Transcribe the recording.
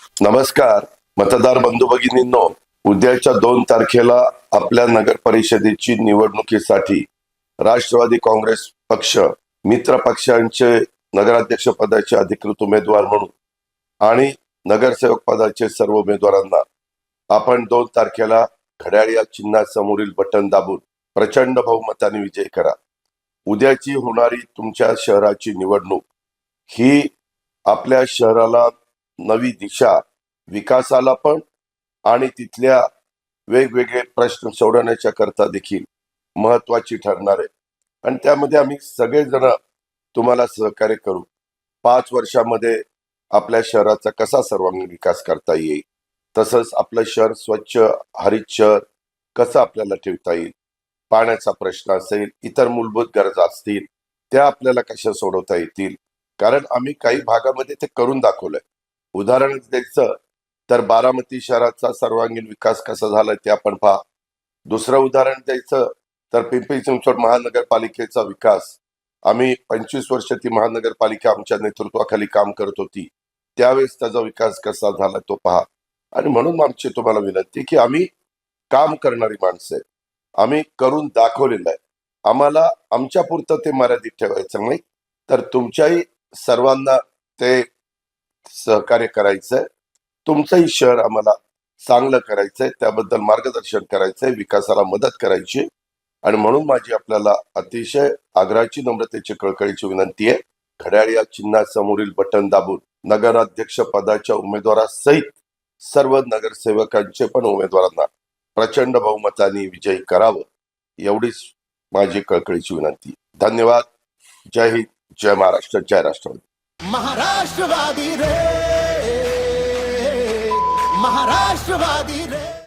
नमस्कार मतदार बंधू भगिनींनो, उद्याच्या 2 तारखेला आपल्या नगर परिषदेची निवडणुकीसाठी राष्ट्रवादी काँग्रेस पक्ष मित्र पक्षांचे नगराध्यक्ष पदाचे अधिकृत उमेदवार म्हणून आणि नगरसेवक पदाचे सर्व उमेदवारांना आपण 2 तारखेला घड्याळ या चिन्हासमोरील बटन दाबून प्रचंड बहुमताने विजय करा. उद्याची होणारी तुमच्या शहराची निवडणूक ही आपल्या शहराला नवी दिशा, विकासाला पण आणि तिथल्या वेगवेगळे प्रश्न सोडवण्याच्या करता देखील महत्वाची ठरणार आहे. आणि त्यामध्ये आम्ही सगळेजण तुम्हाला सहकार्य करू. 5 वर्षामध्ये आपल्या शहराचा कसा सर्वांगीण विकास करता येईल, तसंच आपलं शहर स्वच्छ हरित शहर कसं आपल्याला ठेवता येईल, पाण्याचा प्रश्न असेल, इतर मूलभूत गरजा असतील, त्या आपल्याला कशा सोडवता येतील. कारण आम्ही काही भागामध्ये ते करून दाखवलंय. उदाहरण द्यायचं तर बारामती शहराचा सर्वांगीण विकास कसा झालाय ते आपण पहा. दुसरं उदाहरण द्यायचं तर पिंपरी चिंचवड महानगरपालिकेचा विकास, आम्ही 25 वर्ष ती महानगरपालिका आमच्या नेतृत्वाखाली काम करत होती, त्यावेळेस त्याचा विकास कसा झाला तो पहा. आणि म्हणून आमची तुम्हाला विनंती की आम्ही काम करणारी माणसं आहे, आम्ही करून दाखवलेलं आहे. आम्हाला आमच्या पुरतं ते मर्यादित ठेवायचं नाही, तर तुमच्याही सर्वांना ते सहकार्य करायचंय. तुमचंही शहर आम्हाला चांगलं करायचंय, त्याबद्दल मार्गदर्शन करायचंय, विकासाला मदत करायची. आणि म्हणून माझी आपल्याला अतिशय आग्रहाची, नम्रतेची, कळकळीची विनंती आहे, घड्याळ या चिन्हासमोरील बटन दाबून नगराध्यक्ष पदाच्या उमेदवारासहित सर्व नगरसेवकांचे पण उमेदवारांना प्रचंड बहुमताने विजयी करावं, एवढीच माझी कळकळीची विनंती. धन्यवाद. जय हिंद, जय महाराष्ट्र, जय राष्ट्रवादी. महाराष्ट्रवादी रे, महाराष्ट्रवादी रे.